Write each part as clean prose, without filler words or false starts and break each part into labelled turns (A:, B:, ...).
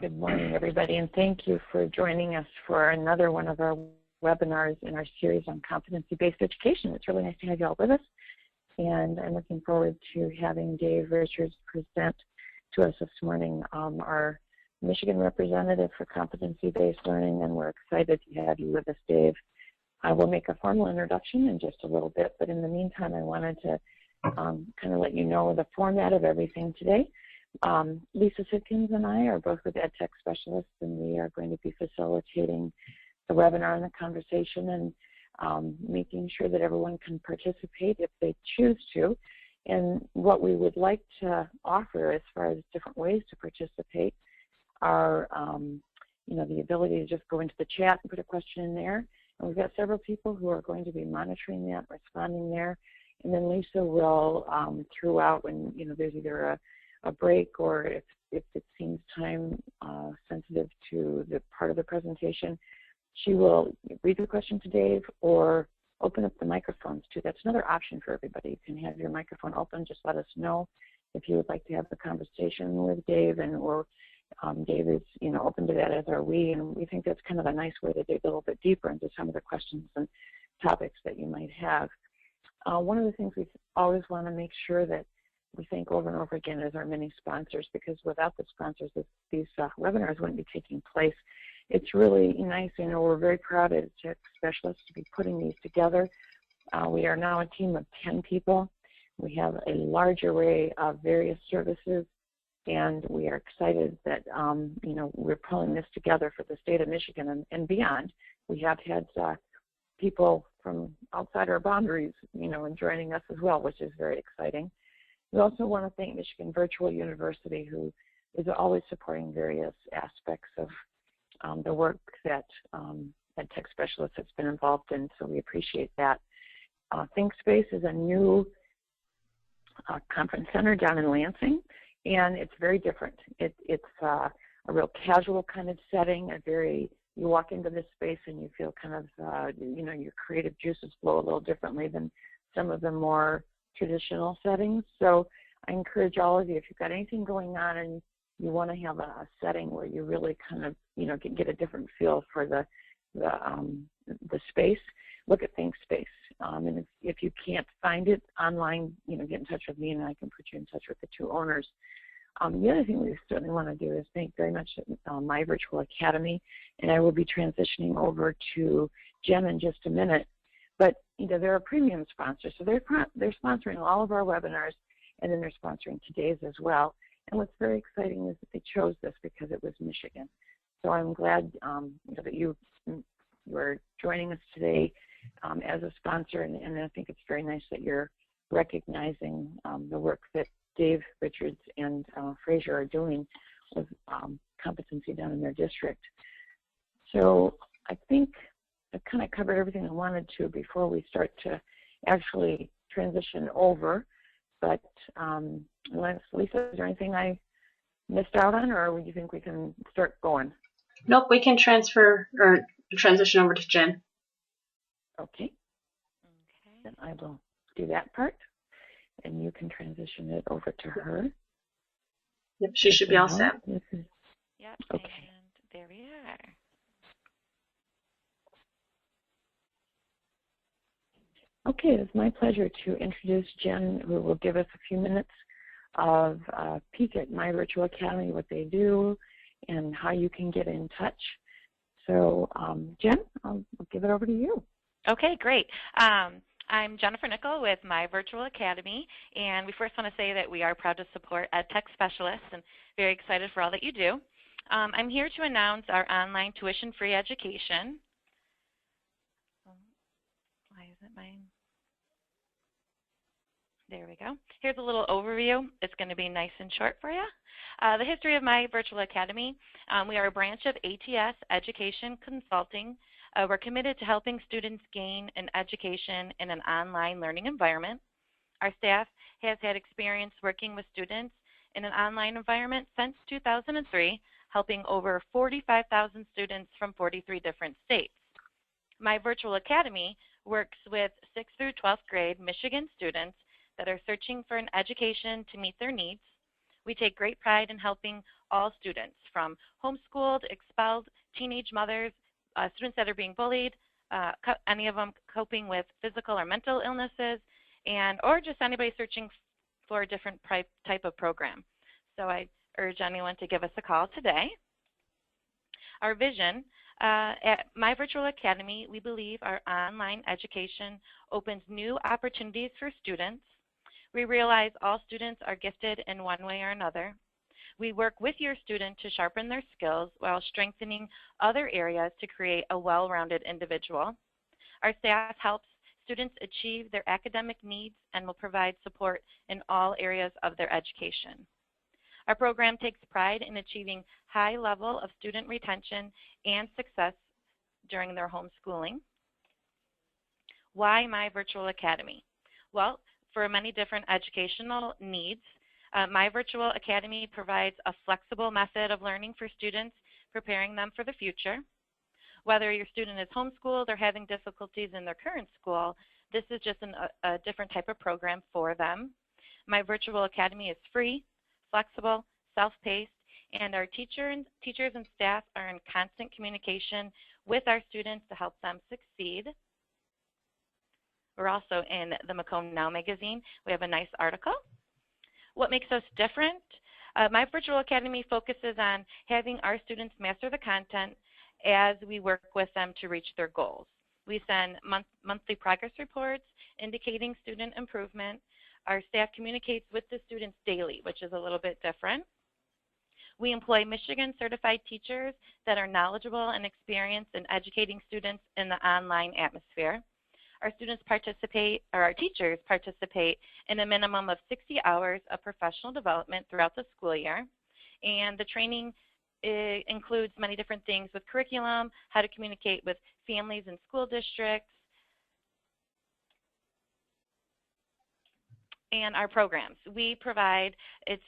A: Good morning, everybody, and thank you for joining us for another one of our webinars in our series on competency-based education. It's really nice to have you all with us, and I'm looking forward to having Dave Richards present to us this morning, our Michigan representative for competency-based learning, and we're excited to have you with us, Dave. I will make a formal introduction in just a little bit, but in the meantime, I wanted to kind of let you know the format of everything today. Lisa Sidkins and I are both with EdTech Specialists, and we are going to be facilitating the webinar and the conversation and making sure that everyone can participate if they choose to. And what we would like to offer as far as different ways to participate are, the ability to just go into the chat and put a question in there. And we've got several people who are going to be monitoring that, responding there. And then Lisa will, throughout when, there's either a break or if it seems time sensitive to the part of the presentation, she will read the question to Dave or open up the microphones too. That's another option for everybody. You can have your microphone open. Just let us know if you would like to have the conversation with Dave, and or Dave is open to that, as are we, and we think that's kind of a nice way to dig a little bit deeper into some of the questions and topics that you might have. One of the things we always want to make sure that we thank over and over again is our many sponsors, because without the sponsors, these webinars wouldn't be taking place. It's really nice, we're very proud at EdTech Specialists to be putting these together. We are now a team of 10 people. We have a large array of various services, and we are excited that, we're pulling this together for the state of Michigan and beyond. We have had people from outside our boundaries, and joining us as well, which is very exciting. We also want to thank Michigan Virtual University, who is always supporting various aspects of the work that EdTech Specialists has been involved in, so we appreciate that. ThinkSpace is a new conference center down in Lansing, and it's very different. It's a real casual kind of setting, you walk into this space and you feel kind of, your creative juices flow a little differently than some of the more traditional settings. So I encourage all of you, if you've got anything going on and you want to have a setting where you really kind of, get a different feel for the space, look at ThinkSpace. And if you can't find it online, get in touch with me and I can put you in touch with the two owners. The other thing we certainly want to do is thank very much My Virtual Academy, and I will be transitioning over to Jen in just a minute. But they're a premium sponsor, so they're sponsoring all of our webinars, and then they're sponsoring today's as well. And what's very exciting is that they chose this because it was Michigan. So I'm glad that you are joining us today as a sponsor, and I think it's very nice that you're recognizing the work that Dave Richards and Fraser are doing with competency down in their district. So I think I've kind of covered everything I wanted to before we start to actually transition over. But Lisa, is there anything I missed out on, or do you think we can start going?
B: Nope, we can transfer or transition over to Jen.
A: Okay. Then I will do that part, and you can transition it over to her.
B: Yep, she should be all set.
C: Yep,
A: okay.
C: And there we are.
A: Okay, it's my pleasure to introduce Jen, who will give us a few minutes of a peek at My Virtual Academy, what they do, and how you can get in touch. So, Jen, I'll give it over to you.
C: Okay, great. I'm Jennifer Nickel with My Virtual Academy, and we first want to say that we are proud to support EdTech Specialists and very excited for all that you do. I'm here to announce our online tuition-free education. Why isn't mine? There we go. Here's a little overview. It's going to be nice and short for you. The history of My Virtual Academy. We are a branch of ATS Education Consulting. We're committed to helping students gain an education in an online learning environment. Our staff has had experience working with students in an online environment since 2003, helping over 45,000 students from 43 different states. My Virtual Academy works with 6th through 12th grade Michigan students that are searching for an education to meet their needs. We take great pride in helping all students, from homeschooled, expelled, teenage mothers, students that are being bullied, any of them coping with physical or mental illnesses, or just anybody searching for a different type of program. So I urge anyone to give us a call today. Our vision, at My Virtual Academy, we believe our online education opens new opportunities for students. We realize all students are gifted in one way or another. We work with your student to sharpen their skills while strengthening other areas to create a well-rounded individual. Our staff helps students achieve their academic needs and will provide support in all areas of their education. Our program takes pride in achieving high level of student retention and success during their homeschooling. Why My Virtual Academy? Well, for many different educational needs, My Virtual Academy provides a flexible method of learning for students, preparing them for the future. Whether your student is homeschooled or having difficulties in their current school, this is just a different type of program for them. My Virtual Academy is free, flexible, self-paced, and our teachers and staff are in constant communication with our students to help them succeed. We're also in the Macomb Now magazine. We have a nice article. What makes us different? My Virtual Academy focuses on having our students master the content as we work with them to reach their goals. We send monthly progress reports indicating student improvement. Our staff communicates with the students daily, which is a little bit different. We employ Michigan certified teachers that are knowledgeable and experienced in educating students in the online atmosphere. Our students participate, or our teachers participate in a minimum of 60 hours of professional development throughout the school year. And the training includes many different things with curriculum, how to communicate with families and school districts, and our programs. We provide, it's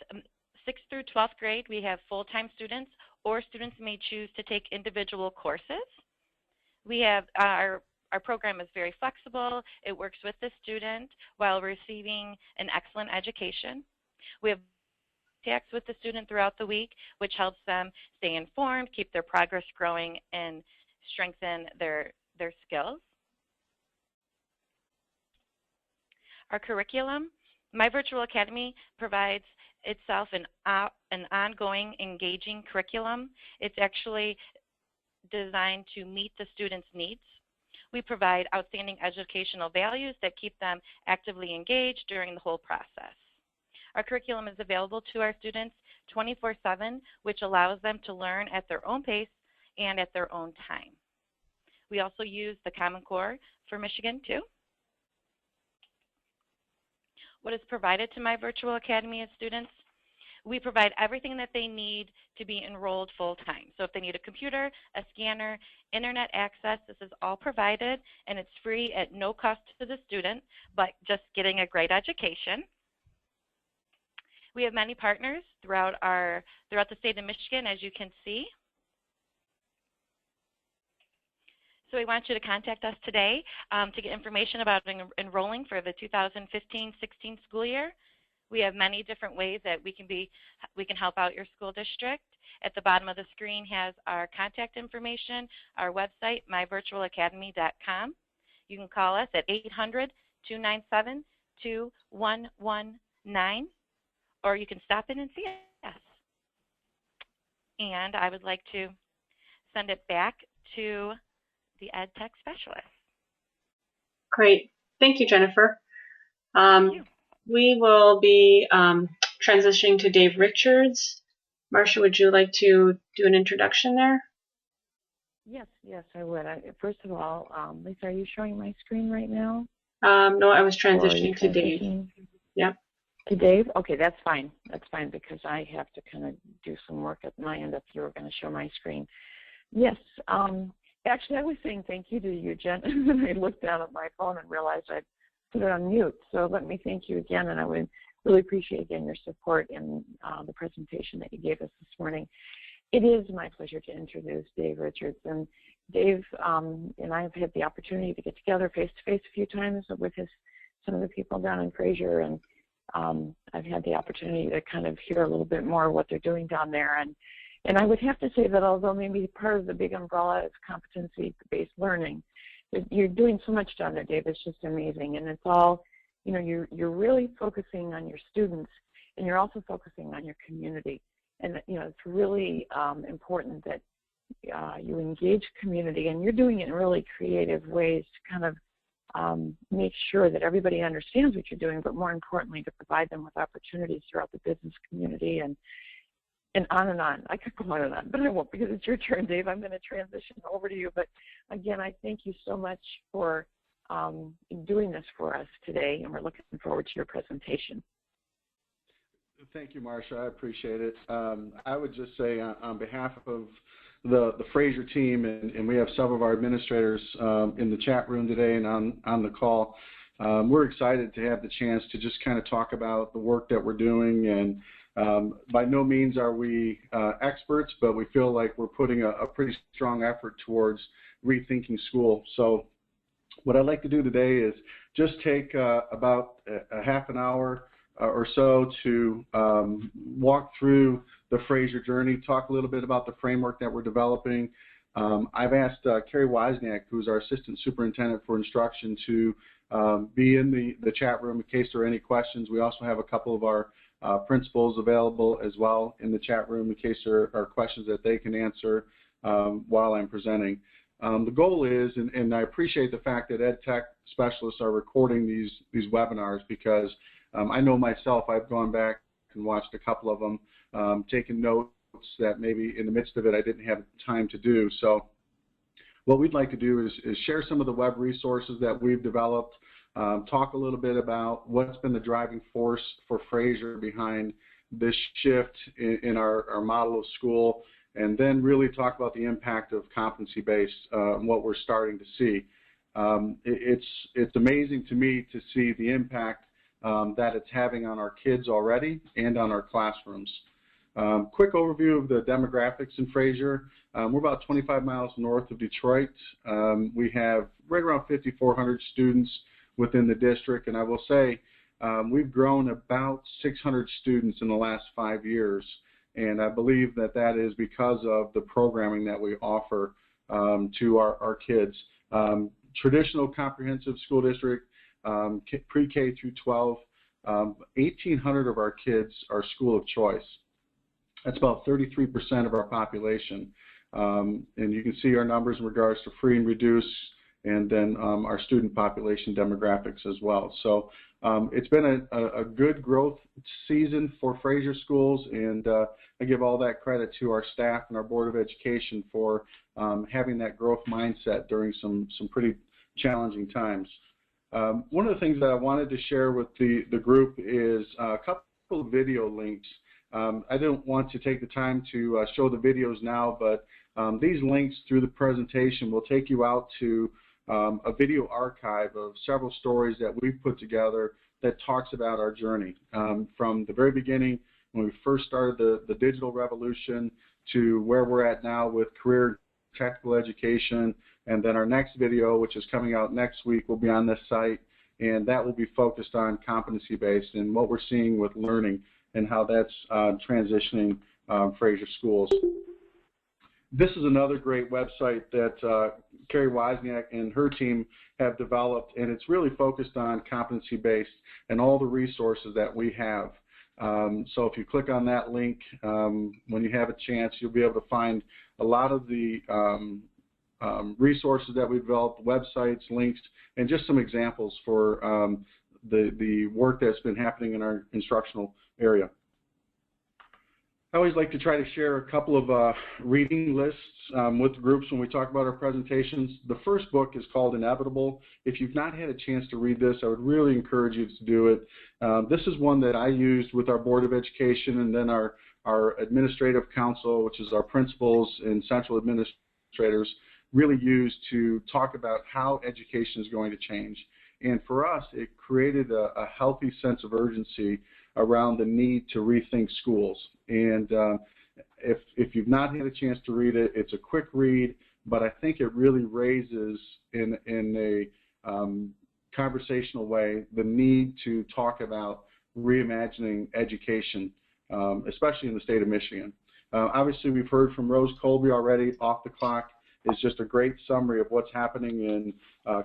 C: 6th through 12th grade, we have full-time students, or students may choose to take individual courses. We have our program is very flexible. It works with the student while receiving an excellent education. We have contacts with the student throughout the week, which helps them stay informed, keep their progress growing, and strengthen their skills. Our curriculum, My Virtual Academy provides itself an ongoing, engaging curriculum. It's actually designed to meet the students' needs. We provide outstanding educational values that keep them actively engaged during the whole process. Our curriculum is available to our students 24/7, which allows them to learn at their own pace and at their own time. We also use the Common Core for Michigan too. What is provided to My Virtual Academy as students? We provide everything that they need to be enrolled full-time. So if they need a computer, a scanner, internet access, this is all provided, and it's free at no cost to the student, but just getting a great education. We have many partners throughout the state of Michigan, as you can see. So we want you to contact us today to get information about enrolling for the 2015-16 school year. We have many different ways that we can help out your school district. At the bottom of the screen has our contact information, our website, myvirtualacademy.com. You can call us at 800-297-2119, or you can stop in and see us. And I would like to send it back to the EdTech Specialists.
B: Great. Thank you, Jennifer.
C: Thank you.
B: We will be transitioning to Dave Richards. Marcia, would you like to do an introduction there?
A: Yes, I would. First of all, Lisa, are you showing my screen right now?
B: No, I was transitioning to Dave. Yep.
A: To Dave? Okay, that's fine. That's fine because I have to kind of do some work at my end if you were going to show my screen. Yes. Actually, I was saying thank you to you, Jen, and I looked down at my phone and realized I'd put it on mute. So let me thank you again, and I would really appreciate, again, your support in the presentation that you gave us this morning. It is my pleasure to introduce Dave Richards. And Dave and I have had the opportunity to get together face-to-face a few times with some of the people down in Fraser, and I've had the opportunity to kind of hear a little bit more of what they're doing down there. And I would have to say that although maybe part of the big umbrella is competency-based learning, you're doing so much down there, Dave. It's just amazing. And it's all, you know, you're really focusing on your students, and you're also focusing on your community. And, you know, it's really important that you engage community, and you're doing it in really creative ways to kind of make sure that everybody understands what you're doing, but more importantly, to provide them with opportunities throughout the business community and on and on. I could go on and on, but I won't because it's your turn, Dave. I'm going to transition over to you. But again, I thank you so much for doing this for us today, and we're looking forward to your presentation.
D: Thank you, Marcia. I appreciate it. I would just say on behalf of the Fraser team, and we have some of our administrators in the chat room today and on the call, we're excited to have the chance to just kind of talk about the work that we're doing. And by no means are we experts, but we feel like we're putting a pretty strong effort towards rethinking school. So what I'd like to do today is just take about a half an hour or so to walk through the Fraser journey, talk a little bit about the framework that we're developing. I've asked Carrie Wozniak, who's our Assistant Superintendent for Instruction, to be in the chat room in case there are any questions. We also have a couple of our principals available as well in the chat room in case there are questions that they can answer while I'm presenting. The goal is, and I appreciate the fact that EdTech specialists are recording these webinars, because I know myself, I've gone back and watched a couple of them, taken notes that maybe in the midst of it I didn't have time to do. So what we'd like to do is share some of the web resources that we've developed, talk a little bit about what's been the driving force for Fraser behind this shift in our model of school, and then really talk about the impact of competency-based and what we're starting to see. It's amazing to me to see the impact that it's having on our kids already and on our classrooms. Quick overview of the demographics in Fraser. We're about 25 miles north of Detroit. We have right around 5,400 students within the district, and I will say we've grown about 600 students in the last 5 years, and I believe that that is because of the programming that we offer to our kids. Traditional comprehensive school district, pre-K through 12, 1,800 of our kids are school of choice. That's about 33% of our population. And you can see our numbers in regards to free and reduced, and then our student population demographics as well. So it's been a good growth season for Fraser Schools, and I give all that credit to our staff and our Board of Education for having that growth mindset during some pretty challenging times. One of the things that I wanted to share with the group is a couple of video links. I don't want to take the time to show the videos now, but these links through the presentation will take you out to a video archive of several stories that we've put together that talks about our journey from the very beginning when we first started the digital revolution to where we're at now with career technical education. And then our next video, which is coming out next week, will be on this site, and that will be focused on competency-based and what we're seeing with learning and how that's transitioning Fraser Schools. This is another great website that Carrie Wozniak and her team have developed, and it's really focused on competency-based and all the resources that we have. So if you click on that link, when you have a chance, you'll be able to find a lot of the resources that we've developed, websites, links, and just some examples for the work that's been happening in our instructional area. I always like to try to share a couple of reading lists with groups when we talk about our presentations. The first book is called Inevitable. If you've not had a chance to read this, I would really encourage you to do it. This is one that I used with our Board of Education, and then our administrative council, which is our principals and central administrators, really used to talk about how education is going to change. And for us, it created a healthy sense of urgency around the need to rethink schools. And if you've not had a chance to read it, it's a quick read, but I think it really raises in a conversational way the need to talk about reimagining education, especially in the state of Michigan. Obviously, we've heard from Rose Colby already. Off the Clock is just a great summary of what's happening in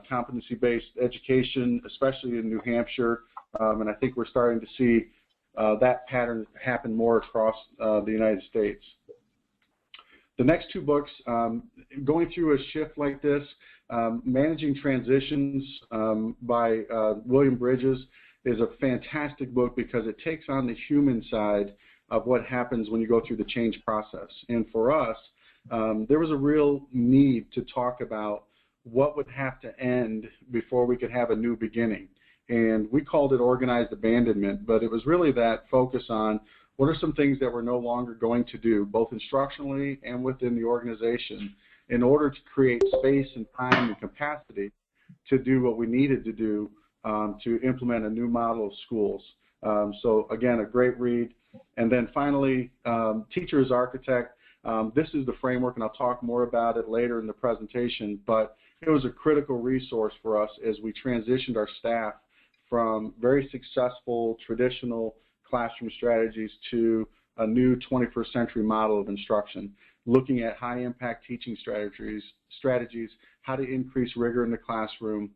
D: competency-based education, especially in New Hampshire, and I think we're starting to see that pattern happen more across the United States. The next two books, going through a shift like this, Managing Transitions by William Bridges is a fantastic book because it takes on the human side of what happens when you go through the change process. And for us, there was a real need to talk about what would have to end before we could have a new beginning. And we called it organized abandonment, but it was really that focus on what are some things that we're no longer going to do, both instructionally and within the organization, in order to create space and time and capacity to do what we needed to do to implement a new model of schools. So again, a great read. And then finally, Teacher as Architect. This is the framework, and I'll talk more about it later in the presentation, but it was a critical resource for us as we transitioned our staff from very successful traditional classroom strategies to a new 21st century model of instruction, looking at high impact teaching strategies, how to increase rigor in the classroom,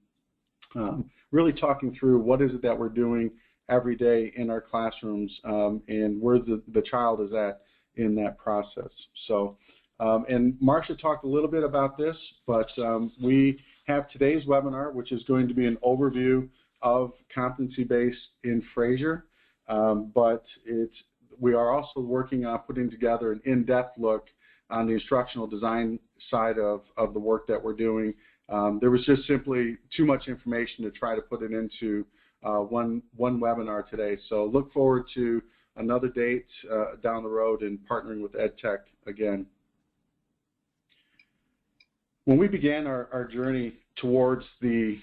D: really talking through what is it that we're doing every day in our classrooms and where the child is at in that process. So, and Marcia talked a little bit about this, but we have today's webinar, which is going to be an overview of competency-based in Fraser, but we are also working on putting together an in-depth look on the instructional design side of the work that we're doing. There was just simply too much information to try to put it into one webinar today. So look forward to another date down the road and partnering with EdTech again. When we began our journey towards the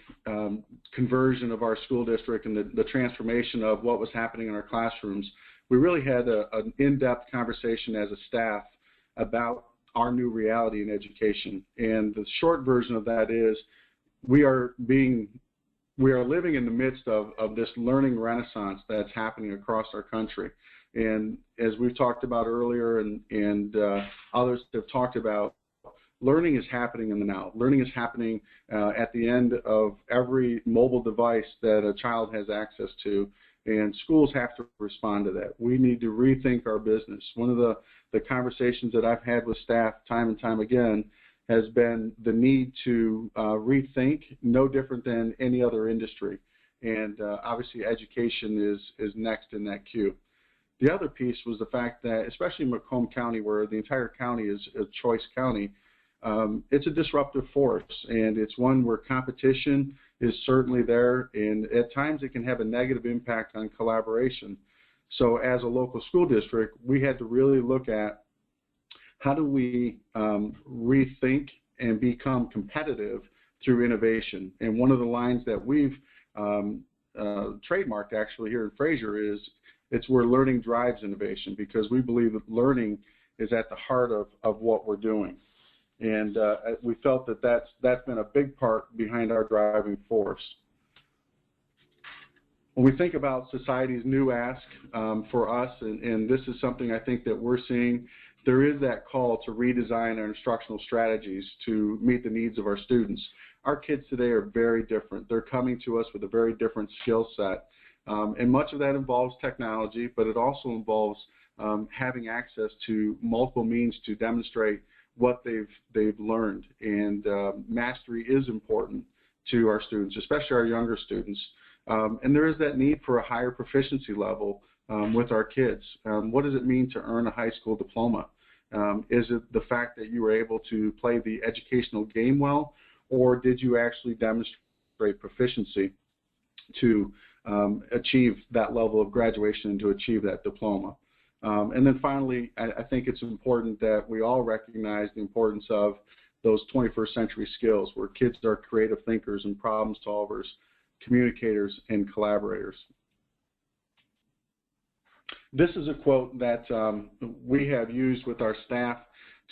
D: conversion of our school district and the transformation of what was happening in our classrooms, we really had an in-depth conversation as a staff about our new reality in education. And the short version of that is we are living in the midst of this learning renaissance that's happening across our country. And as we've talked about earlier and others have talked about, learning is happening in the now. Learning is happening at the end of every mobile device that a child has access to, and schools have to respond to that. We need to rethink our business. One of the conversations that I've had with staff time and time again has been the need to rethink, no different than any other industry. And obviously education is next in that queue. The other piece was the fact that, especially in Macomb County, where the entire county is a choice county, it's a disruptive force, and it's one where competition is certainly there, and at times it can have a negative impact on collaboration. So as a local school district, we had to really look at how do we rethink and become competitive through innovation. And one of the lines that we've trademarked actually here in Fraser is it's where learning drives innovation, because we believe that learning is at the heart of what we're doing. And we felt that that's been a big part behind our driving force. When we think about society's new ask for us, and this is something I think that we're seeing, there is that call to redesign our instructional strategies to meet the needs of our students. Our kids today are very different. They're coming to us with a very different skill set. And much of that involves technology, but it also involves having access to multiple means to demonstrate what they've learned. And mastery is important to our students, especially our younger students. And there is that need for a higher proficiency level with our kids. What does it mean to earn a high school diploma? Is it the fact that you were able to play the educational game well, or did you actually demonstrate proficiency to achieve that level of graduation and to achieve that diploma? And then finally, I think it's important that we all recognize the importance of those 21st century skills, where kids are creative thinkers and problem solvers, communicators, and collaborators. This is a quote that we have used with our staff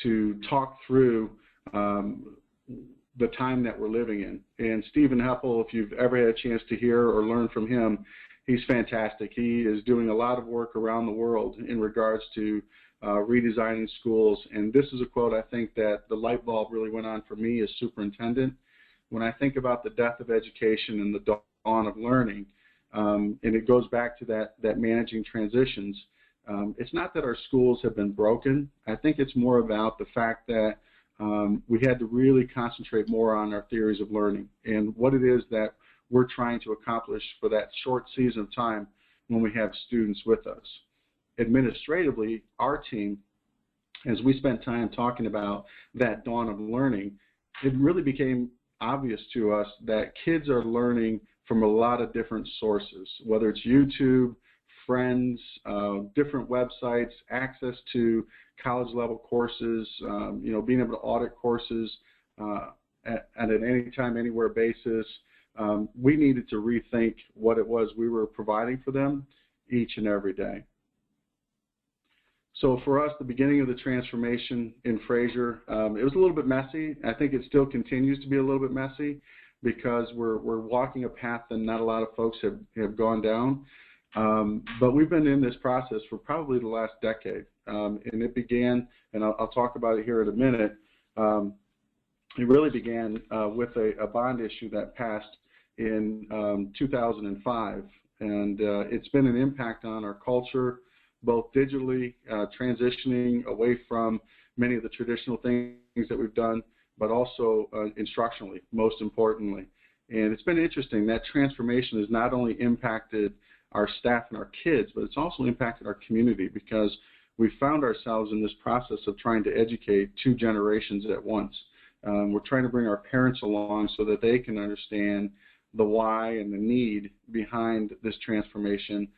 D: to talk through the time that we're living in. And Stephen Heppel, if you've ever had a chance to hear or learn from him, he's fantastic. He is doing a lot of work around the world in regards to redesigning schools. And this is a quote I think that the light bulb really went on for me as superintendent. When I think about the death of education and the dawn of learning, and it goes back to that managing transitions, it's not that our schools have been broken. I think it's more about the fact that we had to really concentrate more on our theories of learning and what it is that we're trying to accomplish for that short season of time when we have students with us. Administratively, our team, as we spent time talking about that dawn of learning, it really became obvious to us that kids are learning from a lot of different sources, whether it's YouTube, friends, different websites, access to college-level courses, being able to audit courses at an anytime, anywhere basis. We needed to rethink what it was we were providing for them each and every day. So for us, the beginning of the transformation in Fraser, it was a little bit messy. I think it still continues to be a little bit messy because we're walking a path that not a lot of folks have gone down. But we've been in this process for probably the last decade. And it began, and I'll talk about it here in a minute, it really began with a bond issue that passed in 2005. And it's been an impact on our culture, both digitally, transitioning away from many of the traditional things that we've done, but also instructionally, most importantly. And it's been interesting. That transformation has not only impacted our staff and our kids, but it's also impacted our community because we found ourselves in this process of trying to educate two generations at once. We're trying to bring our parents along so that they can understand the why and the need behind this transformation,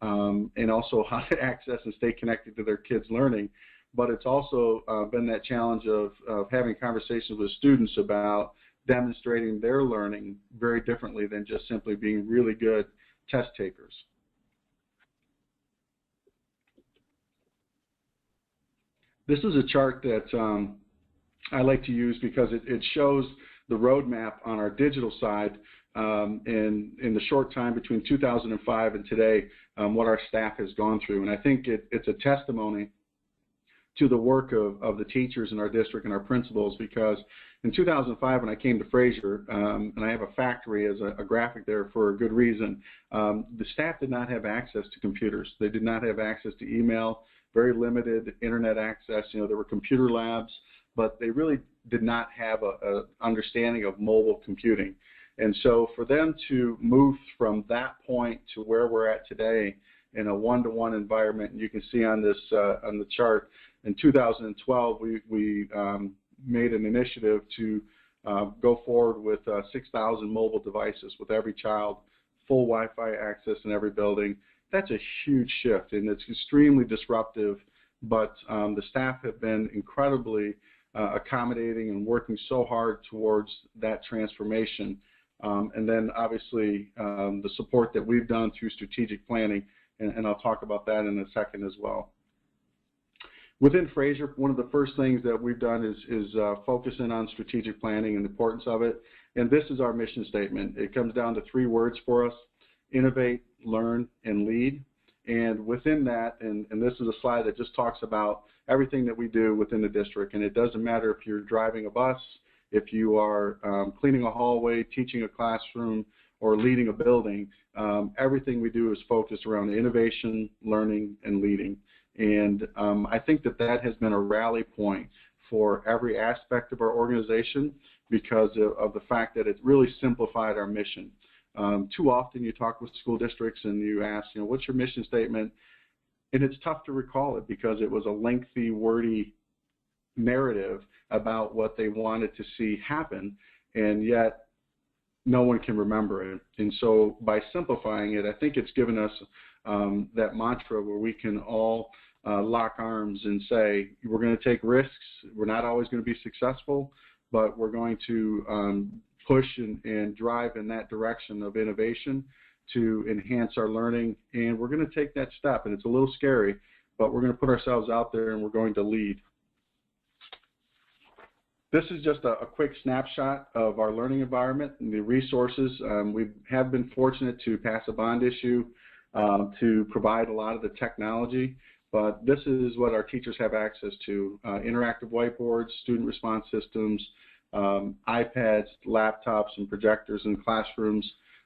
D: and also how to access and stay connected to their kids' learning. But it's also been that challenge of having conversations with students about demonstrating their learning very differently than just simply being really good test takers. This is a chart that I like to use because it shows the roadmap on our digital side in the short time between 2005 and today, what our staff has gone through. And I think it's a testimony to the work of the teachers in our district and our principals, because in 2005 when I came to Fraser, and I have a factory as a graphic there for a good reason, the staff did not have access to computers. They did not have access to email, very limited internet access. There were computer labs, but they really did not have a understanding of mobile computing. And so for them to move from that point to where we're at today in a one-to-one environment, and you can see on this on the chart, in 2012 we made an initiative to go forward with 6,000 mobile devices with every child, full Wi-Fi access in every building. That's a huge shift, and it's extremely disruptive, but the staff have been incredibly accommodating and working so hard towards that transformation. And then obviously the support that we've done through strategic planning, and I'll talk about that in a second as well. Within Fraser, one of the first things that we've done is focus in on strategic planning and the importance of it. And this is our mission statement. It comes down to 3 words for us: innovate, learn, and lead. And within that, and this is a slide that just talks about everything that we do within the district. And it doesn't matter if you're driving a bus, if you are cleaning a hallway, teaching a classroom, or leading a building, everything we do is focused around innovation, learning, and leading. And I think that has been a rally point for every aspect of our organization because of the fact that it really simplified our mission. Too often you talk with school districts and you ask, what's your mission statement? And it's tough to recall it because it was a lengthy, wordy narrative about what they wanted to see happen, and yet no one can remember it. And so by simplifying it, I think it's given us that mantra where we can all lock arms and say, we're going to take risks. We're not always going to be successful, but we're going to push and drive in that direction of innovation to enhance our learning. And we're going to take that step. And it's a little scary, but we're going to put ourselves out there and we're going to lead. This is just a quick snapshot of our learning environment and the resources. We have been fortunate to pass a bond issue to provide a lot of the technology, but this is what our teachers have access to: interactive whiteboards, student response systems, iPads, laptops, and projectors in classrooms.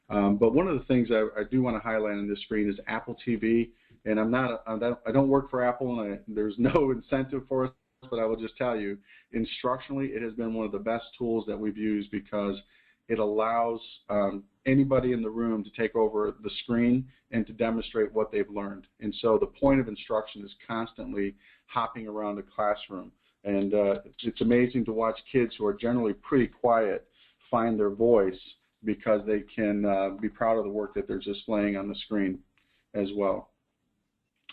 D: But one of the things I do want to highlight on this screen is Apple TV. And I don't work for Apple, and there's no incentive for us, but I will just tell you, instructionally, it has been one of the best tools that we've used because it allows anybody in the room to take over the screen and to demonstrate what they've learned. And so the point of instruction is constantly hopping around the classroom. And it's amazing to watch kids who are generally pretty quiet find their voice because they can be proud of the work that they're displaying on the screen as well.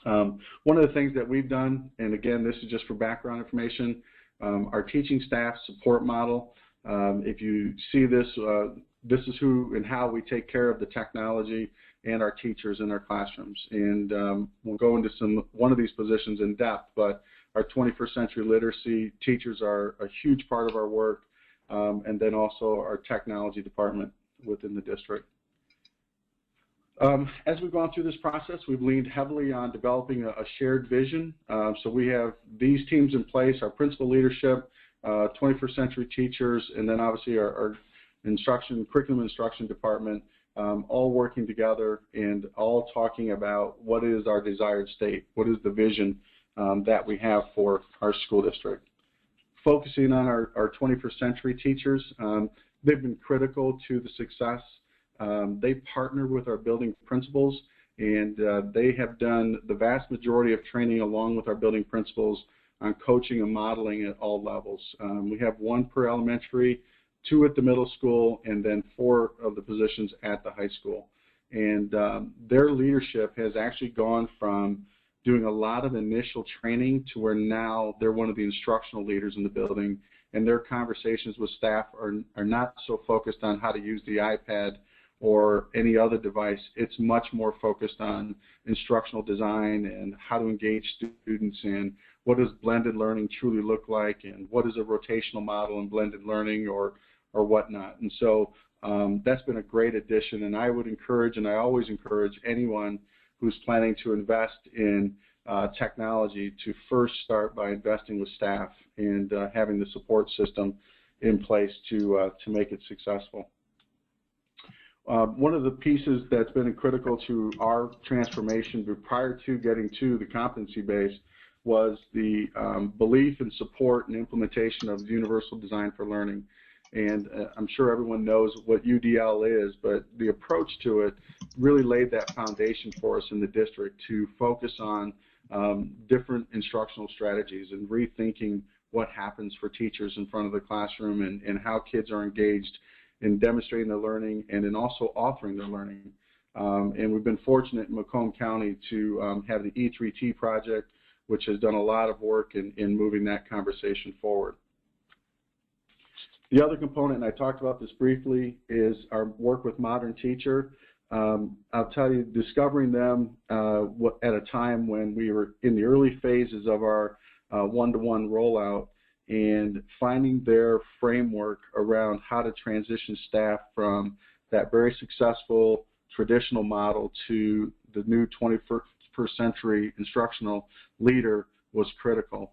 D: One of the things that we've done, and again, this is just for background information, our teaching staff support model. If you see this, this is who and how we take care of the technology and our teachers in our classrooms. And we'll go into one of these positions in depth, but our 21st century literacy teachers are a huge part of our work, and then also our technology department within the district. As we've gone through this process, we've leaned heavily on developing a shared vision. So we have these teams in place: our principal leadership, 21st century teachers, and then obviously our curriculum instruction department, all working together and all talking about what is our desired state, what is the vision that we have for our school district. Focusing on our 21st century teachers, they've been critical to the success. They partner with our building principals, and they have done the vast majority of training along with our building principals on coaching and modeling at all levels. We have 1 per elementary, 2 at the middle school, and then 4 of the positions at the high school. And their leadership has actually gone from doing a lot of initial training to where now they're one of the instructional leaders in the building, and their conversations with staff are not so focused on how to use the iPad or any other device. It's much more focused on instructional design and how to engage students and what does blended learning truly look like and what is a rotational model in blended learning or whatnot. And so that's been a great addition, and I would encourage, and I always encourage anyone who's planning to invest in technology to first start by investing with staff and having the support system in place to make it successful. One of the pieces that's been critical to our transformation prior to getting to the competency base was the belief and support and implementation of universal design for learning. And I'm sure everyone knows what UDL is, but the approach to it really laid that foundation for us in the district to focus on different instructional strategies and rethinking what happens for teachers in front of the classroom and how kids are engaged in demonstrating their learning and in also authoring their learning. And we've been fortunate in Macomb County to have the E3T project, which has done a lot of work in moving that conversation forward. The other component, and I talked about this briefly, is our work with Modern Teacher. I'll tell you, discovering them at a time when we were in the early phases of our one-to-one rollout and finding their framework around how to transition staff from that very successful traditional model to the new 21st century instructional leader was critical.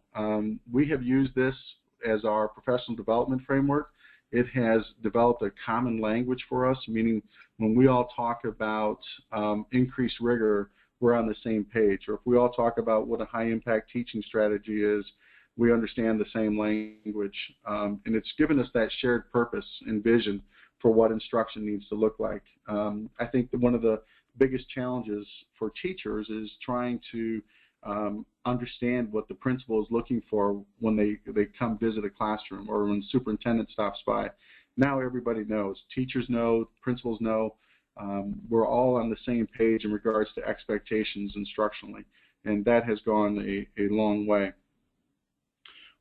D: We have used this as our professional development framework. It has developed a common language for us, meaning when we all talk about increased rigor, we're on the same page. Or if we all talk about what a high-impact teaching strategy is, we understand the same language. And it's given us that shared purpose and vision for what instruction needs to look like. I think that one of the biggest challenges for teachers is trying to understand what the principal is looking for when they come visit a classroom or when the superintendent stops by. Now everybody knows. Teachers know, principals know. We're all on the same page in regards to expectations instructionally, and that has gone a long way.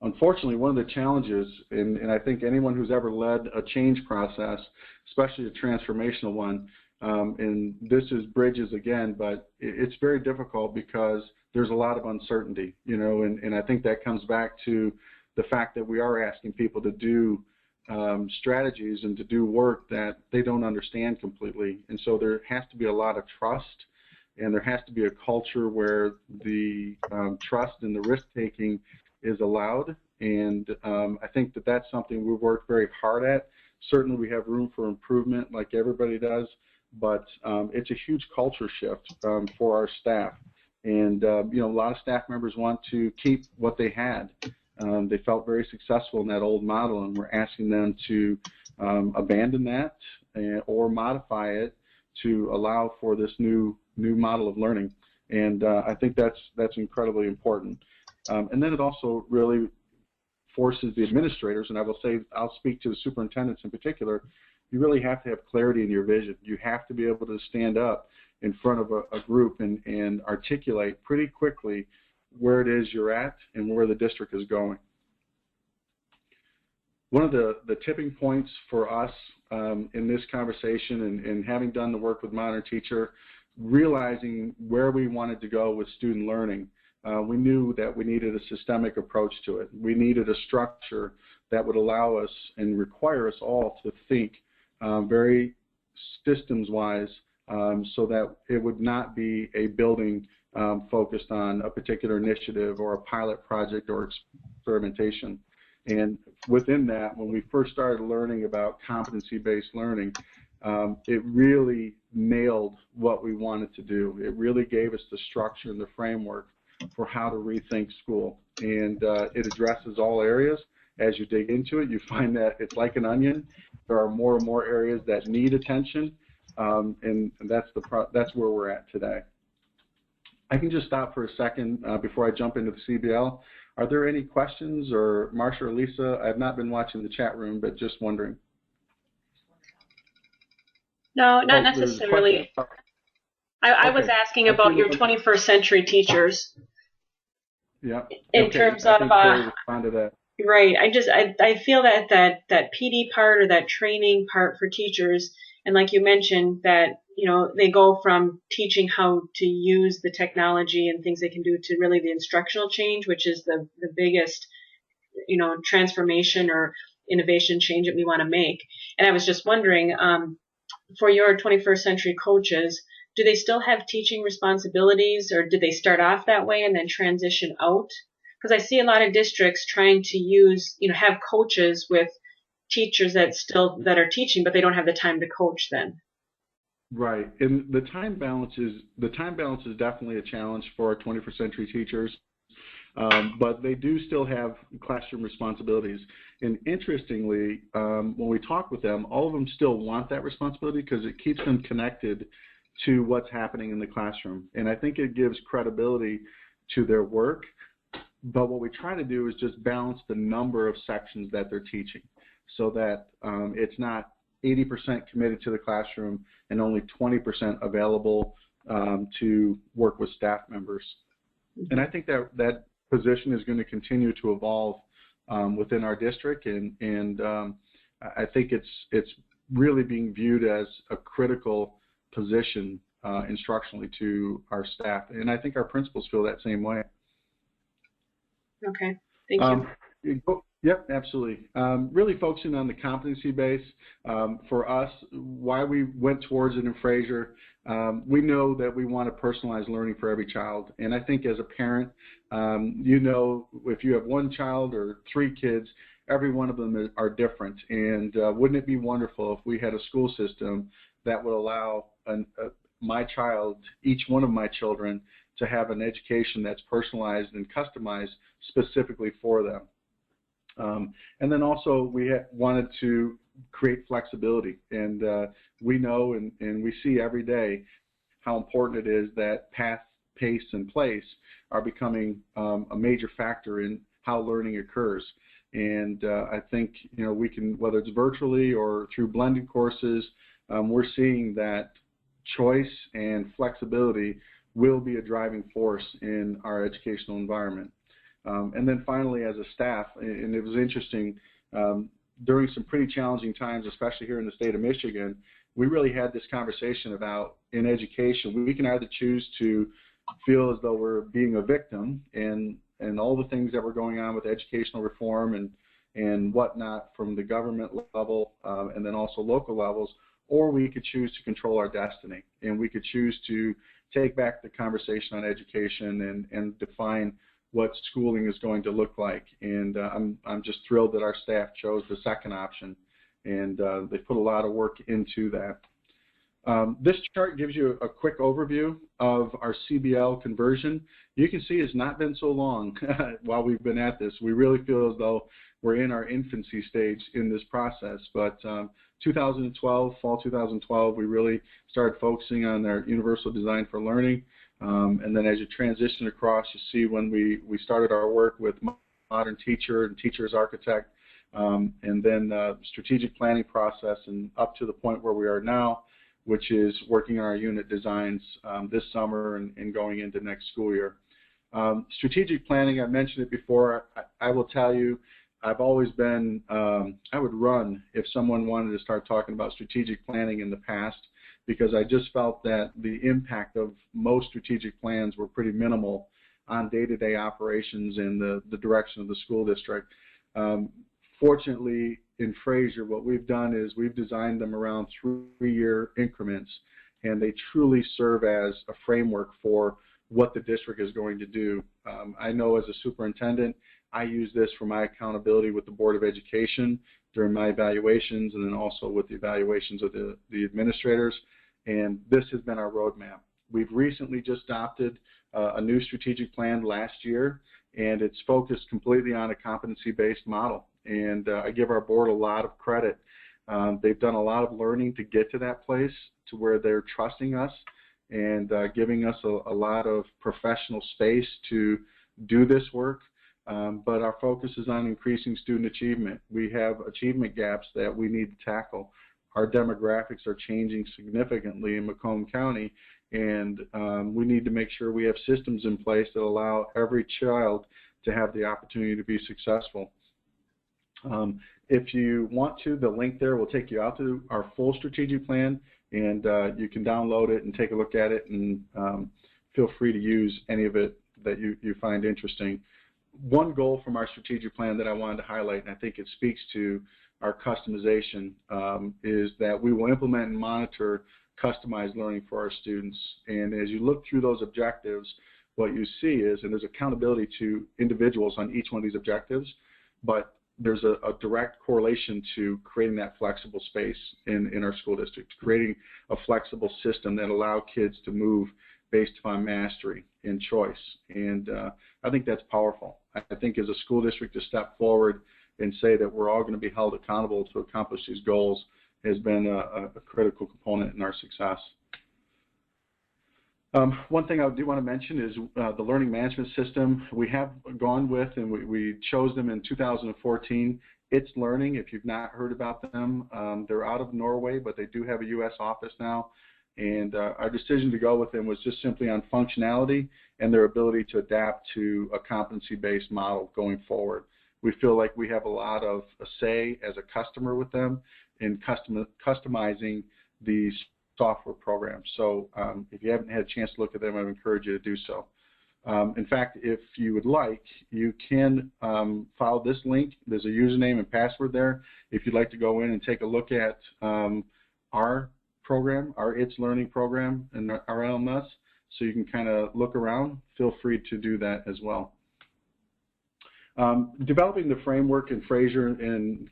D: Unfortunately, one of the challenges, and I think anyone who's ever led a change process, especially a transformational one, and this is bridges again, but it's very difficult because there's a lot of uncertainty, you know, and I think that comes back to the fact that we are asking people to do strategies and to do work that they don't understand completely. And so there has to be a lot of trust, and there has to be a culture where the trust and the risk-taking is allowed. And I think that that's something we've worked very hard at. Certainly we have room for improvement like everybody does, but it's a huge culture shift for our staff. And a lot of staff members want to keep what they had. They felt very successful in that old model, and we're asking them to abandon that or modify it to allow for this new model of learning. And I think that's incredibly important. And then it also really forces the administrators, and I'll speak to the superintendents in particular, you really have to have clarity in your vision. You have to be able to stand up in front of a group and articulate pretty quickly where it is you're at and where the district is going. One of the tipping points for us in this conversation and having done the work with Modern Teacher, realizing where we wanted to go with student learning, we knew that we needed a systemic approach to it. We needed a structure that would allow us and require us all to think very systems-wise so that it would not be a building focused on a particular initiative or a pilot project or experimentation. And within that, when we first started learning about competency-based learning, it really nailed what we wanted to do. It really gave us the structure and the framework for how to rethink school. And it addresses all areas. As you dig into it, you find that it's like an onion. There are more and more areas that need attention, and that's where we're at today. I can just stop for a second before I jump into the CBL. Are there any questions, or Marsha or Lisa? I've not been watching the chat room, but just wondering.
B: No, not necessarily. I was asking about your 21st century teachers.
D: Yeah.
B: In terms of
D: respond to that.
B: Right. I feel that PD part or that training part for teachers, and like you mentioned that they go from teaching how to use the technology and things they can do to really the instructional change, which is the biggest transformation or innovation change that we want to make. And I was just wondering, for your 21st century coaches, do they still have teaching responsibilities, or did they start off that way and then transition out? Because I see a lot of districts trying to use, have coaches with teachers that are teaching, but they don't have the time to coach then.
D: Right, and the time balance is definitely a challenge for our 21st century teachers, but they do still have classroom responsibilities. And interestingly, when we talk with them, all of them still want that responsibility because it keeps them connected to what's happening in the classroom. And I think it gives credibility to their work. But what we try to do is just balance the number of sections that they're teaching so that it's not 80% committed to the classroom and only 20% available to work with staff members. And I think that position is going to continue to evolve within our district, and I think it's really being viewed as a critical position instructionally to our staff. And I think our principals feel that same way.
B: Okay, thank you.
D: Yep, absolutely. Really focusing on the competency base. For us, why we went towards it in Fraser, we know that we want to personalize learning for every child. And I think as a parent, if you have one child or 3 kids, every one of them are different. And wouldn't it be wonderful if we had a school system that would allow my child, each one of my children, to have an education that's personalized and customized specifically for them. And then also we wanted to create flexibility, and we know and we see every day how important it is that path, pace, and place are becoming a major factor in how learning occurs. And I think we can, whether it's virtually or through blended courses, we're seeing that choice and flexibility will be a driving force in our educational environment. And then finally, as a staff, and it was interesting, during some pretty challenging times, especially here in the state of Michigan, we really had this conversation about, in education, we can either choose to feel as though we're being a victim and and all the things that were going on with educational reform and whatnot from the government level and then also local levels, or we could choose to control our destiny, and we could choose to take back the conversation on education and define what schooling is going to look like. And I'm just thrilled that our staff chose the second option, and they put a lot of work into that. This chart gives you a quick overview of our CBL conversion. You can see it's not been so long while we've been at this. We really feel as though we're in our infancy stage in this process, but 2012, fall 2012, we really started focusing on our universal design for learning. And then as you transition across, you see when we started our work with modern teacher and teacher as architect, and then strategic planning process, and up to the point where we are now, which is working on our unit designs this summer and going into next school year. Strategic planning, I mentioned it before. I will tell you, I've always been, I would run if someone wanted to start talking about strategic planning in the past, because I just felt that the impact of most strategic plans were pretty minimal on day-to-day operations and the direction of the school district. Fortunately, in Fraser, what we've done is we've designed them around 3-year increments, and they truly serve as a framework for what the district is going to do. I know as a superintendent, I use this for my accountability with the Board of Education during my evaluations, and then also with the evaluations of the administrators, and this has been our roadmap. We've recently just adopted a new strategic plan last year, and it's focused completely on a competency-based model, and I give our board a lot of credit. They've done a lot of learning to get to that place to where they're trusting us and giving us a lot of professional space to do this work. But our focus is on increasing student achievement. We have achievement gaps that we need to tackle. Our demographics are changing significantly in Macomb County, and we need to make sure we have systems in place that allow every child to have the opportunity to be successful. If you want to, the link there will take you out to our full strategic plan, and you can download it and take a look at it, and feel free to use any of it that you find interesting. One goal from our strategic plan that I wanted to highlight, and I think it speaks to our customization, is that we will implement and monitor customized learning for our students. And as you look through those objectives, what you see is, and there's accountability to individuals on each one of these objectives, but there's a direct correlation to creating that flexible space in our school district, creating a flexible system that allows kids to move based upon mastery and choice. And I think that's powerful. I think as a school district to step forward and say that we're all going to be held accountable to accomplish these goals has been a critical component in our success. One thing I do want to mention is the learning management system we have gone with, and we chose them in 2014. It's Learning, if you've not heard about them. They're out of Norway, but they do have a U.S. office now. And our decision to go with them was just simply on functionality and their ability to adapt to a competency-based model going forward. We feel like we have a lot of a say as a customer with them in customizing these software programs. So if you haven't had a chance to look at them, I would encourage you to do so. In fact, if you would like, you can follow this link. There's a username and password there. If you'd like to go in and take a look at our program, our It's Learning program, and our LMS, so you can kind of look around, feel free to do that as well. Developing the framework in Fraser and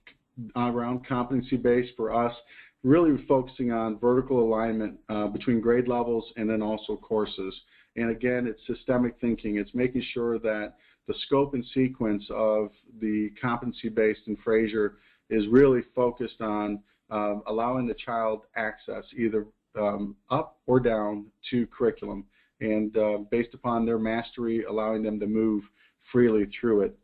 D: around competency-based for us, really focusing on vertical alignment between grade levels and then also courses. And again, it's systemic thinking. It's making sure that the scope and sequence of the competency-based in Fraser is really focused on allowing the child access either up or down to curriculum, and based upon their mastery, allowing them to move freely through it.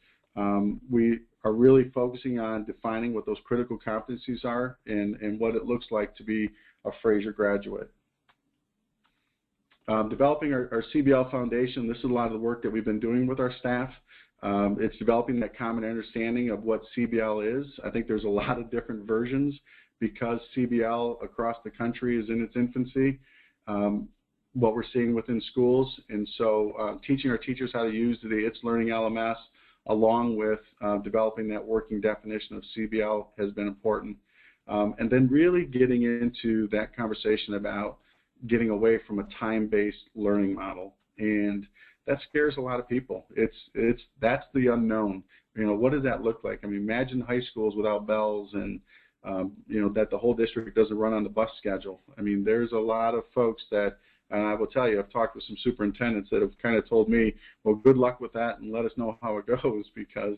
D: We are really focusing on defining what those critical competencies are and what it looks like to be a Fraser graduate. Developing our CBL foundation, this is a lot of the work that we've been doing with our staff. It's developing that common understanding of what CBL is. I think there's a lot of different versions because CBL across the country is in its infancy. what we're seeing within schools. And so teaching our teachers how to use the It's Learning LMS along with developing that working definition of CBL has been important. And then really getting into that conversation about getting away from a time-based learning model. And that scares a lot of people. That's the unknown. What does that look like? I mean, imagine high schools without bells and that the whole district doesn't run on the bus schedule. I mean, there's a lot of folks that, and I will tell you, I've talked with some superintendents that have kind of told me, well, good luck with that and let us know how it goes, because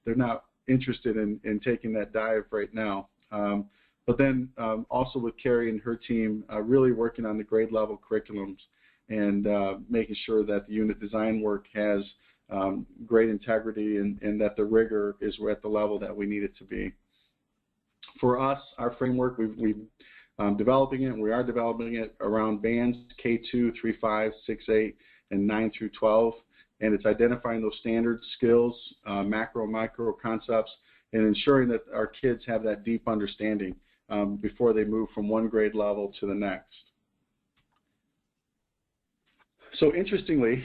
D: they're not interested in taking that dive right now. But then also with Carrie and her team, really working on the grade level curriculums and making sure that the unit design work has great integrity and that the rigor is at the level that we need it to be. For us, our framework, we've developing it, and we are developing it around bands K2, 3, 5, 6, 8, and 9 through 12. And it's identifying those standard skills, macro, micro concepts, and ensuring that our kids have that deep understanding before they move from one grade level to the next. So interestingly,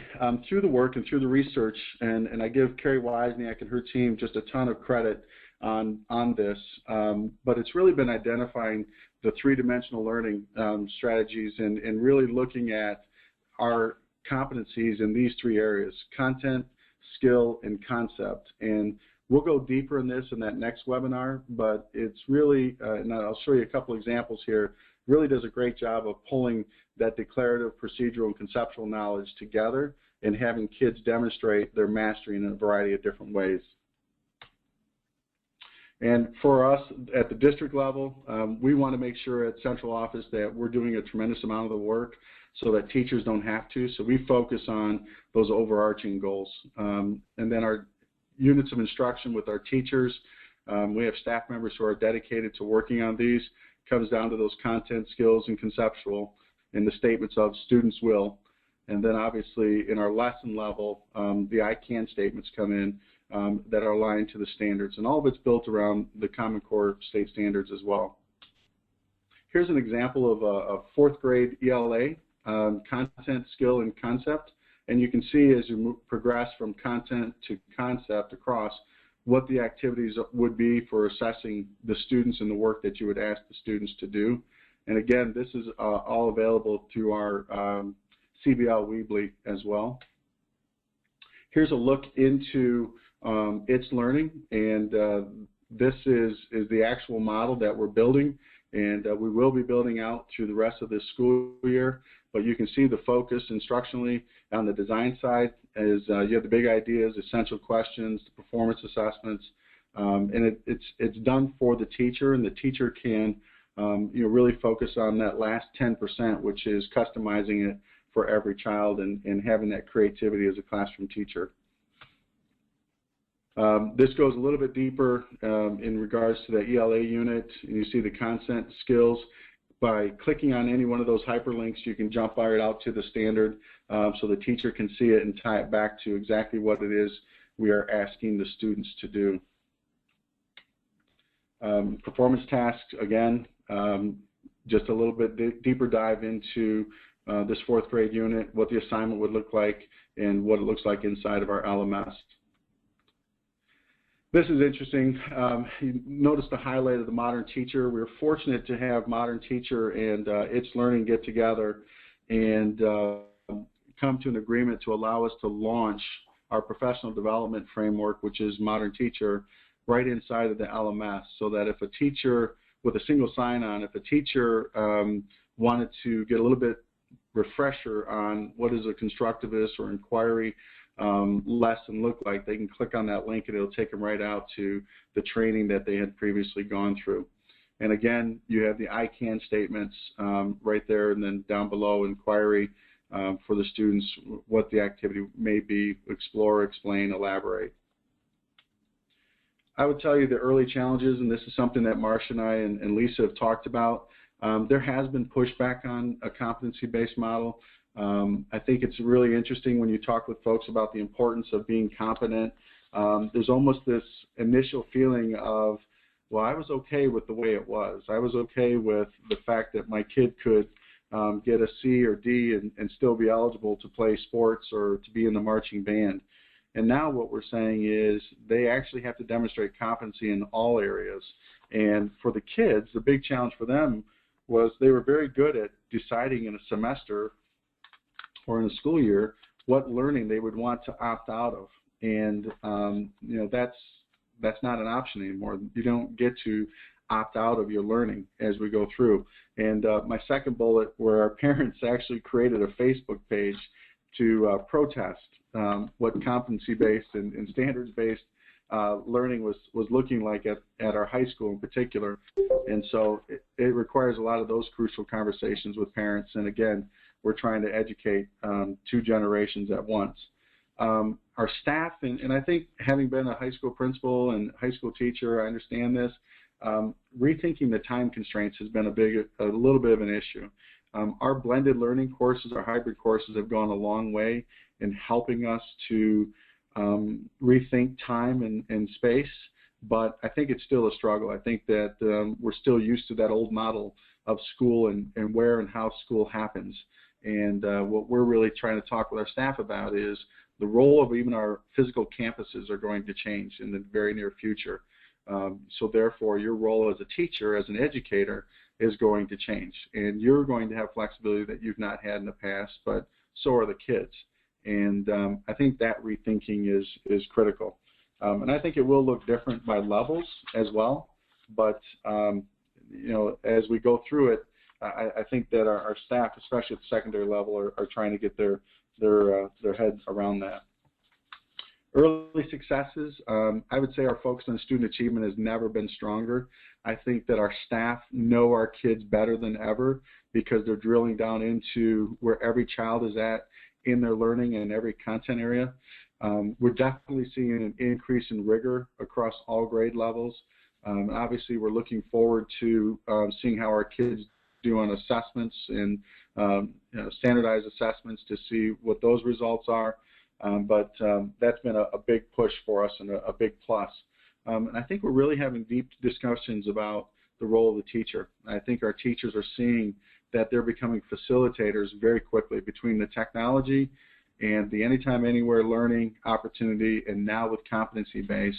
D: through the work and through the research, and I give Carrie Wozniak and her team just a ton of credit on this, but it's really been identifying the three-dimensional learning strategies and really looking at our competencies in these three areas: content, skill, and concept. And we'll go deeper in this in that next webinar, but it's really, and I'll show you a couple examples here, really does a great job of pulling that declarative, procedural, and conceptual knowledge together and having kids demonstrate their mastery in a variety of different ways. And for us at the district level, we want to make sure at central office that we're doing a tremendous amount of the work so that teachers don't have to. So we focus on those overarching goals. And then our units of instruction with our teachers, we have staff members who are dedicated to working on these. Comes down to those content, skills, and conceptual, and the statements of students will. And then obviously in our lesson level, the I can statements come in that are aligned to the standards. And all of it's built around the Common Core state standards as well. Here's an example of a fourth grade ELA, content, skill, and concept. And you can see as you progress from content to concept across what the activities would be for assessing the students and the work that you would ask the students to do. And again, this is all available through our CBL Weebly as well. Here's a look into It's Learning, and this is the actual model that we're building, and we will be building out through the rest of this school year. But you can see the focus instructionally on the design side is you have the big ideas, essential questions, the performance assessments, and it's done for the teacher, and the teacher can really focus on that last 10%, which is customizing it for every child and having that creativity as a classroom teacher. This goes a little bit deeper in regards to the ELA unit, and you see the content skills. By clicking on any one of those hyperlinks, you can jump right out to the standard so the teacher can see it and tie it back to exactly what it is we are asking the students to do. Performance tasks, again, just a little bit deeper dive into this fourth grade unit, what the assignment would look like, and what it looks like inside of our LMS. This is interesting. You notice the highlight of the Modern Teacher. We're fortunate to have Modern Teacher and It's Learning get together and come to an agreement to allow us to launch our professional development framework, which is Modern Teacher, right inside of the LMS, so that if a teacher, with a single sign-on, if a teacher wanted to get a little bit refresher on what is a constructivist or inquiry lesson look like, they can click on that link and it'll take them right out to the training that they had previously gone through. And again, you have the I can statements right there, and then down below inquiry for the students, what the activity may be, explore, explain, elaborate. I would tell you the early challenges, and this is something that Marcia and I and Lisa have talked about. There has been pushback on a competency-based model. I think it's really interesting when you talk with folks about the importance of being competent. There's almost this initial feeling of, well, I was okay with the way it was. I was okay with the fact that my kid could get a C or D and still be eligible to play sports or to be in the marching band. And now what we're saying is they actually have to demonstrate competency in all areas. And for the kids, the big challenge for them was they were very good at deciding in a semester or in a school year what learning they would want to opt out of. And that's not an option anymore. You don't get to opt out of your learning as we go through. And my second bullet, where our parents actually created a Facebook page to protest what competency-based and standards-based learning was looking like at our high school in particular. And so it requires a lot of those crucial conversations with parents. And again, we're trying to educate 2 generations at once. Our staff, and I think having been a high school principal and high school teacher, I understand this, rethinking the time constraints has been a little bit of an issue. Our blended learning courses, our hybrid courses have gone a long way in helping us to rethink time and space, but I think it's still a struggle. I think that we're still used to that old model of school and where and how school happens. And what we're really trying to talk with our staff about is the role of even our physical campuses are going to change in the very near future. So therefore, your role as a teacher, as an educator, is going to change. And you're going to have flexibility that you've not had in the past, but so are the kids. And I think that rethinking is critical. And I think it will look different by levels as well. But, as we go through it, I think that our staff, especially at the secondary level, are trying to get their heads around that. Early successes, I would say our focus on student achievement has never been stronger. I think that our staff know our kids better than ever because they're drilling down into where every child is at in their learning and in every content area. We're definitely seeing an increase in rigor across all grade levels. Obviously, we're looking forward to seeing how our kids do on assessments and standardized assessments to see what those results are. But that's been a big push for us and a big plus. And I think we're really having deep discussions about the role of the teacher. I think our teachers are seeing that they're becoming facilitators very quickly between the technology and the anytime, anywhere learning opportunity, and now with competency-based,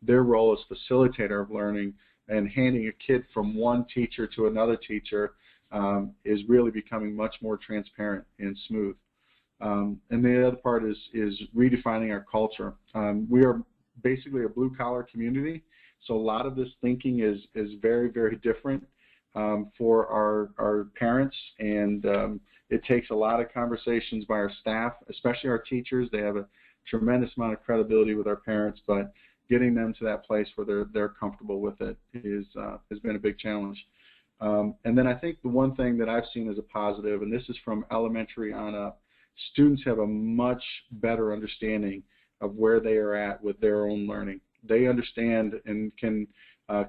D: their role as facilitator of learning and handing a kid from one teacher to another teacher is really becoming much more transparent and smooth. And the other part is redefining our culture. We are basically a blue-collar community, so a lot of this thinking is very, very different for our parents, and it takes a lot of conversations by our staff, especially our teachers. They have a tremendous amount of credibility with our parents, but getting them to that place where they're comfortable with it has been a big challenge. And then I think the one thing that I've seen as a positive, and this is from elementary on up, students have a much better understanding of where they are at with their own learning. They understand and can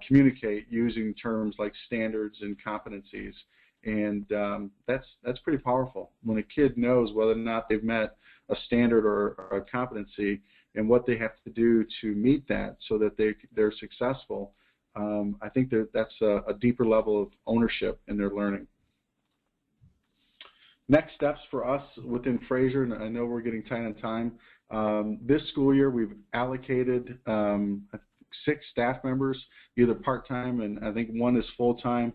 D: communicate using terms like standards and competencies, and that's pretty powerful. When a kid knows whether or not they've met a standard or a competency and what they have to do to meet that so that they're successful, I think that's a deeper level of ownership in their learning. Next steps for us within Fraser, and I know we're getting tight on time. This school year, we've allocated 6 staff members, either part-time and I think 1 is full-time,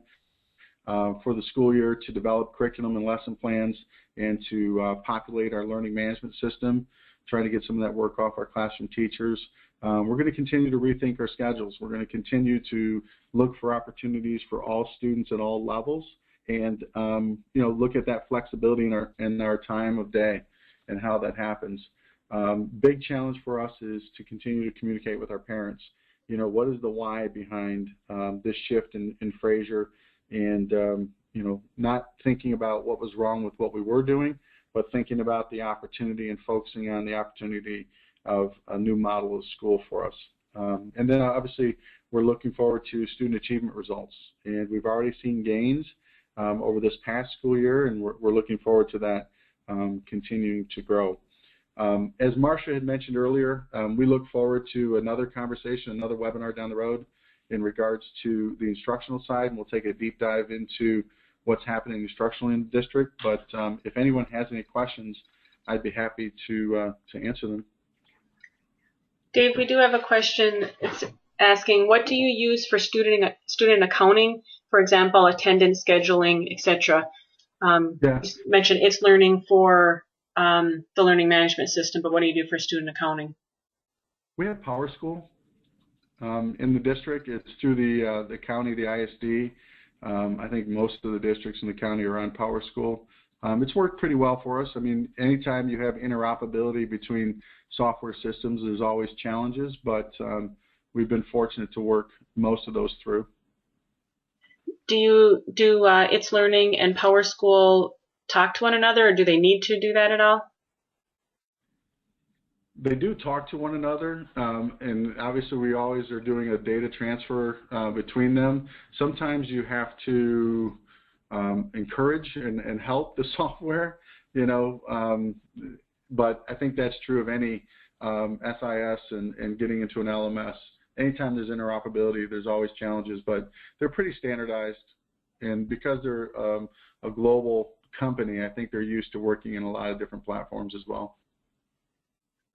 D: for the school year to develop curriculum and lesson plans and to populate our learning management system, trying to get some of that work off our classroom teachers. We're going to continue to rethink our schedules. We're going to continue to look for opportunities for all students at all levels, and look at that flexibility in our time of day and how that happens. Big challenge for us is to continue to communicate with our parents. What is the why behind this shift in Fraser, and not thinking about what was wrong with what we were doing, but thinking about the opportunity and focusing on the opportunity of a new model of school for us. And then obviously we're looking forward to student achievement results, and we've already seen gains over this past school year, and we're looking forward to that continuing to grow. As Marcia had mentioned earlier, we look forward to another conversation, another webinar down the road in regards to the instructional side, and we'll take a deep dive into what's happening instructionally in the district. But if anyone has any questions, I'd be happy to answer them.
B: Dave, we do have a question. It's asking, what do you use for student accounting? For example, attendance, scheduling, etc.
D: Yeah.
B: You mentioned It's Learning for the learning management system, but what do you do for student accounting?
D: We have PowerSchool in the district. It's through the county, the ISD. I think most of the districts in the county are on PowerSchool. It's worked pretty well for us. I mean, anytime you have interoperability between software systems, there's always challenges, but we've been fortunate to work most of those through.
B: Do It's Learning and PowerSchool talk to one another, or do they need to do that at all?
D: They do talk to one another, and obviously we always are doing a data transfer between them. Sometimes you have to encourage and help the software, but I think that's true of any SIS and getting into an LMS. Anytime there's interoperability, there's always challenges, but they're pretty standardized, and because they're a global company, I think they're used to working in a lot of different platforms as well.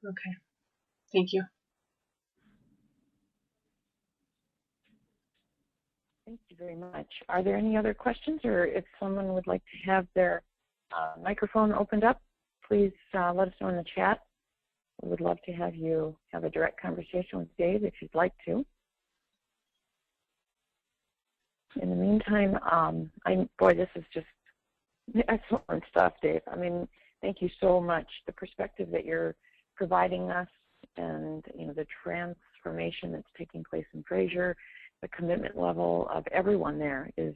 B: Okay, thank you.
A: Thank you very much. Are there any other questions, or if someone would like to have their microphone opened up, please let us know in the chat. We would love to have you have a direct conversation with Dave if you'd like to. In the meantime, boy, this is just excellent stuff, Dave. I mean, thank you so much. The perspective that you're providing us, and the transformation that's taking place in Fraser, the commitment level of everyone there is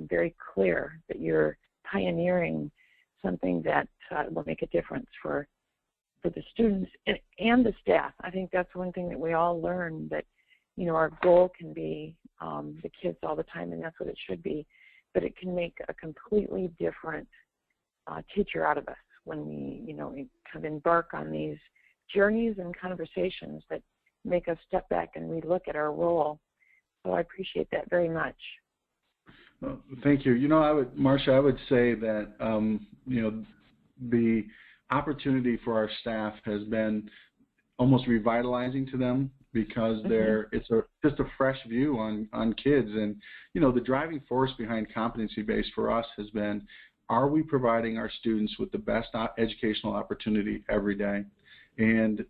A: very clear that you're pioneering something that will make a difference for the students and the staff. I think that's one thing that we all learn, that our goal can be the kids all the time, and that's what it should be, but it can make a completely different teacher out of us when we kind of embark on these journeys and conversations that make us step back and relook at our role. So I appreciate that very much.
D: Well, thank you. Marcia, I would say that the opportunity for our staff has been almost revitalizing to them, because it's just a fresh view on kids. And the driving force behind competency-based for us has been, are we providing our students with the best educational opportunity every day? And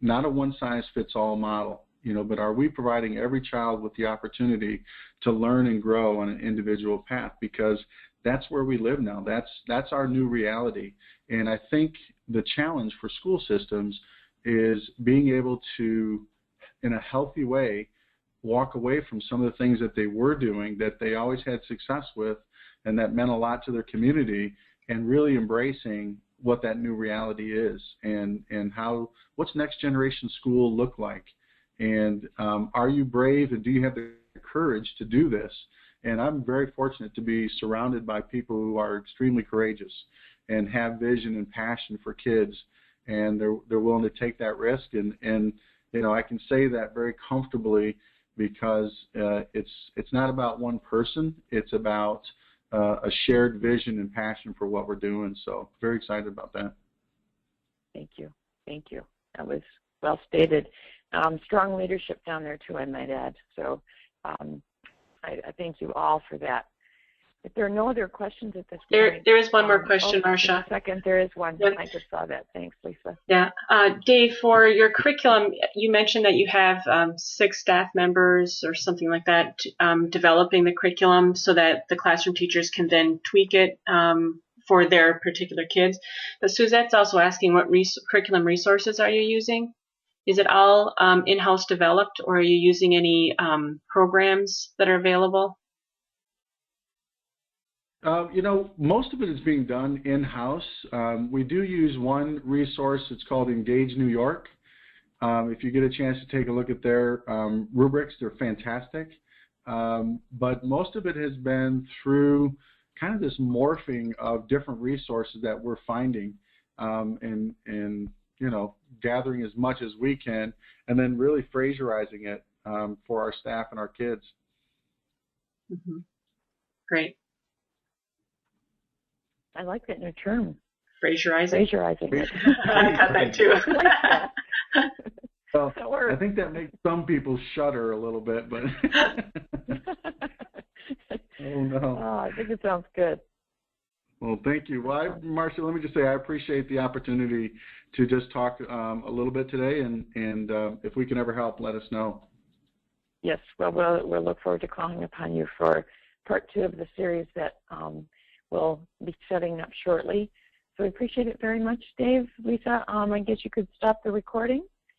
D: not a one-size-fits-all model, but are we providing every child with the opportunity to learn and grow on an individual path? Because that's where we live now. That's our new reality. And I think the challenge for school systems is being able to, in a healthy way, walk away from some of the things that they were doing that they always had success with and that meant a lot to their community, and really embracing what that new reality is, and what's next generation school look like, and are you brave, and do you have the courage to do this? And I'm very fortunate to be surrounded by people who are extremely courageous and have vision and passion for kids, and they're willing to take that risk, and I can say that very comfortably, because it's not about one person, it's about a shared vision and passion for what we're doing. So very excited about that. Thank you. That was well stated. Strong leadership down there too, I might add. So I thank you all for that. If there are no other questions at this point. There is one more question, Marcia. A second, there is one. Yep. I just saw that. Thanks, Lisa.
B: Yeah. Dave, for your curriculum, you mentioned that you have 6 staff members or something like that developing the curriculum so that the classroom teachers can then tweak it for their particular kids. But Suzette's also asking, what curriculum resources are you using? Is it all in-house developed, or are you using any programs that are available?
D: Most of it is being done in-house. We do use one resource. It's called Engage New York. If you get a chance to take a look at their rubrics, they're fantastic. But most of it has been through kind of this morphing of different resources that we're finding, and gathering as much as we can, and then really Fraserizing it for our staff and our kids.
B: Mm-hmm. Great.
A: I like that new term.
B: Fraserizing.
A: Fraserizing it.
B: I got that too.
A: I like that.
D: Well, I think that makes some people shudder a little bit, but oh no.
A: Oh, I think it sounds good.
D: Well, thank you. Well, Marcia, let me just say I appreciate the opportunity to just talk a little bit today, and if we can ever help, let us know.
A: Yes, well, we'll look forward to calling upon you for part 2 of the series that we'll be setting up shortly. So we appreciate it very much, Dave. Lisa, I guess you could stop the recording.